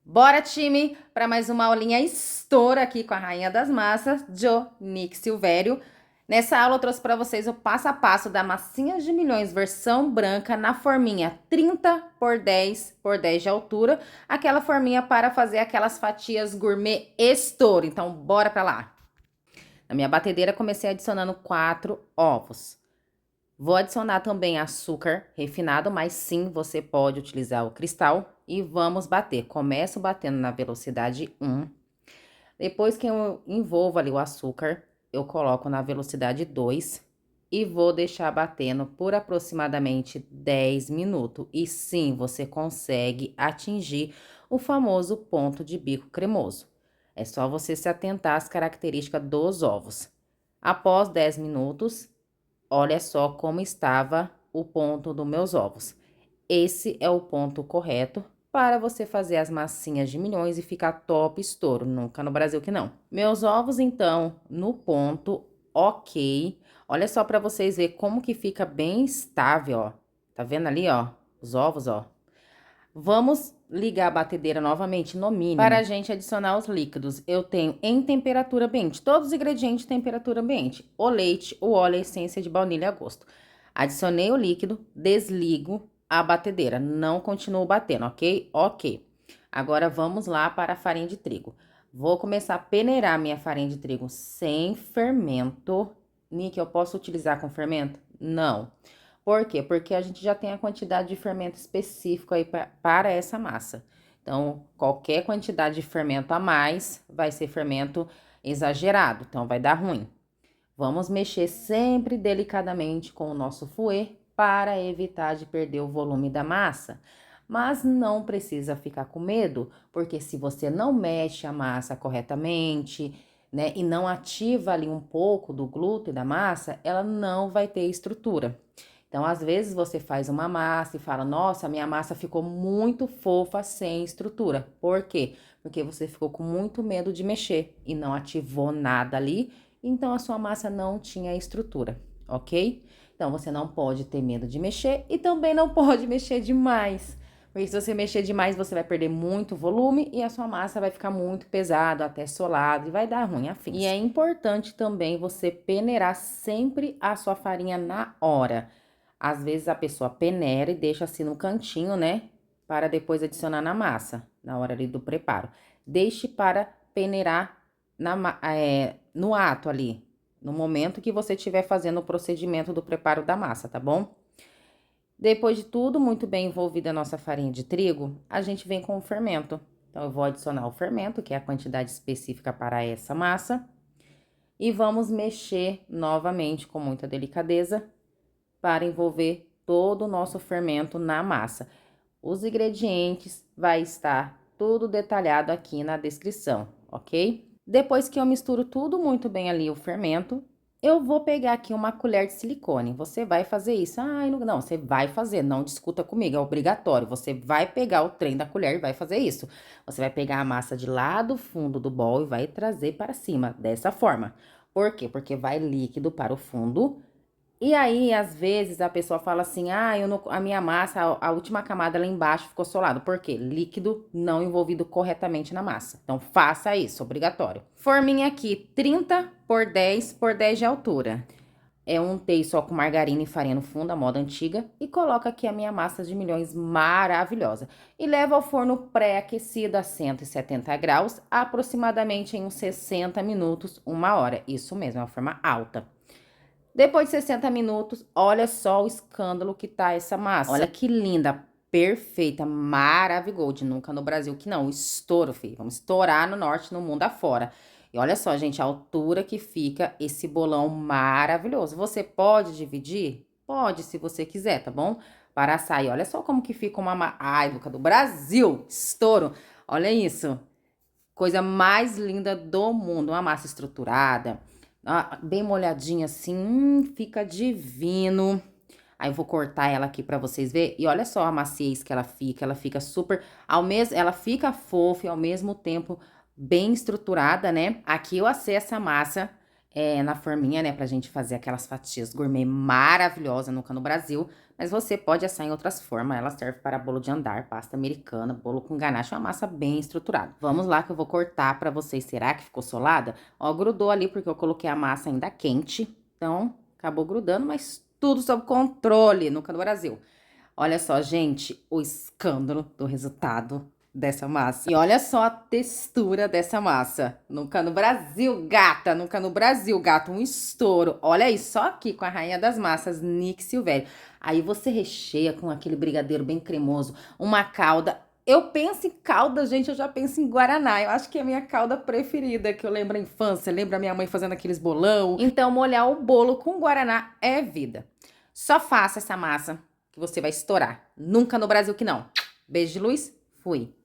Bora, time, para mais uma aulinha estoura aqui com a Rainha das Massas, Nick Silvério. Nessa aula eu trouxe para vocês o passo a passo da massinha de milhões versão branca na forminha 30 por 10 por 10 de altura, aquela forminha para fazer aquelas fatias gourmet estouro. Então, bora para lá. Na minha batedeira comecei adicionando 4 ovos. Vou adicionar também açúcar refinado, mas sim, você pode utilizar o cristal. E vamos bater. Começo batendo na velocidade 1. Depois que eu envolvo ali o açúcar, eu coloco na velocidade 2. E vou deixar batendo por aproximadamente 10 minutos. E sim, você consegue atingir o famoso ponto de bico cremoso. É só você se atentar às características dos ovos. Após 10 minutos... Olha só como estava o ponto dos meus ovos. Esse é o ponto correto para você fazer as massinhas de milhões e ficar top estouro. Nunca no Brasil que não. Meus ovos, então, no ponto ok. Olha só para vocês verem como que fica bem estável, ó. Tá vendo ali, ó? Os ovos, ó. Vamos ligar a batedeira novamente no mínimo. Para a gente adicionar os líquidos, eu tenho em temperatura ambiente, todos os ingredientes em temperatura ambiente. O leite, o óleo e a essência de baunilha a gosto. Adicionei o líquido, desligo a batedeira, não continuo batendo, ok? Ok. Agora vamos lá para a farinha de trigo. Vou começar a peneirar minha farinha de trigo sem fermento. Nick, eu posso utilizar com fermento? Não. Por quê? Porque a gente já tem a quantidade de fermento específico aí para essa massa. Então, qualquer quantidade de fermento a mais vai ser fermento exagerado, então vai dar ruim. Vamos mexer sempre delicadamente com o nosso fouet para evitar de perder o volume da massa. Mas não precisa ficar com medo, porque se você não mexe a massa corretamente, né, e não ativa ali um pouco do glúten da massa, ela não vai ter estrutura. Então, às vezes você faz uma massa e fala, nossa, minha massa ficou muito fofa sem estrutura. Por quê? Porque você ficou com muito medo de mexer e não ativou nada ali, então a sua massa não tinha estrutura, ok? Então, você não pode ter medo de mexer e também não pode mexer demais. Porque se você mexer demais, você vai perder muito volume e a sua massa vai ficar muito pesada, até solada e vai dar ruim afins. E é importante também você peneirar sempre a sua farinha na hora. Às vezes a pessoa peneira e deixa assim no cantinho, né? Para depois adicionar na massa, na hora ali do preparo. Deixe para peneirar no ato ali, no momento que você estiver fazendo o procedimento do preparo da massa, tá bom? Depois de tudo muito bem envolvida a nossa farinha de trigo, a gente vem com o fermento. Então, eu vou adicionar o fermento, que é a quantidade específica para essa massa. E vamos mexer novamente com muita delicadeza para envolver todo o nosso fermento na massa. Os ingredientes vai estar tudo detalhado aqui na descrição, ok? Depois que eu misturo tudo muito bem ali o fermento, eu vou pegar aqui uma colher de silicone. Você vai fazer isso? Ai, não, você vai fazer, não discuta comigo, é obrigatório. Você vai pegar o trem da colher e vai fazer isso. Você vai pegar a massa de lá do fundo do bol e vai trazer para cima, dessa forma. Por quê? Porque vai líquido para o fundo. E aí, às vezes, a pessoa fala assim, ah, a minha massa, a última camada lá embaixo ficou solado. Por quê? Líquido não envolvido corretamente na massa. Então, faça isso, obrigatório. Forminha aqui, 30 por 10 por 10 de altura. É untei só com margarina e farinha no fundo, a moda antiga. E coloco aqui a minha massa de milhões maravilhosa. E levo ao forno pré-aquecido a 170 graus, aproximadamente em uns 60 minutos, 1 hora. Isso mesmo, é uma forma alta. Depois de 60 minutos, olha só o escândalo que tá essa massa. Olha que linda, perfeita, maravilhosa. Nunca no Brasil que não, estouro, filho. Vamos estourar no norte, no mundo afora. E olha só, gente, a altura que fica esse bolão maravilhoso. Você pode dividir? Pode, se você quiser, tá bom? Para assar. E olha só como que fica uma... Ai, Luca, do Brasil, estouro. Olha isso. Coisa mais linda do mundo. Uma massa estruturada. Bem molhadinha assim, fica divino. Aí eu vou cortar ela aqui pra vocês verem. E olha só a maciez que ela fica super... ela fica fofa e ao mesmo tempo bem estruturada, né? Aqui eu assei essa massa na forminha, né, pra gente fazer aquelas fatias gourmet maravilhosas nunca no Brasil. Mas você pode assar em outras formas. Ela serve para bolo de andar, pasta americana, bolo com ganache, uma massa bem estruturada. Vamos lá que eu vou cortar para vocês. Será que ficou solada? Ó, grudou ali porque eu coloquei a massa ainda quente. Então, acabou grudando, mas tudo sob controle nunca no Brasil. Olha só, gente, o escândalo do resultado dessa massa. E olha só a textura dessa massa. Nunca no Brasil, gata. Nunca no Brasil, gata. Um estouro. Olha aí, só aqui com a rainha das massas, Nick Silvério. Aí você recheia com aquele brigadeiro bem cremoso, uma calda. Eu penso em calda, gente, eu já penso em guaraná. Eu acho que é a minha calda preferida, que eu lembro a infância, lembro a minha mãe fazendo aqueles bolão. Então, molhar o bolo com guaraná é vida. Só faça essa massa que você vai estourar. Nunca no Brasil que não. Beijo de luz, fui.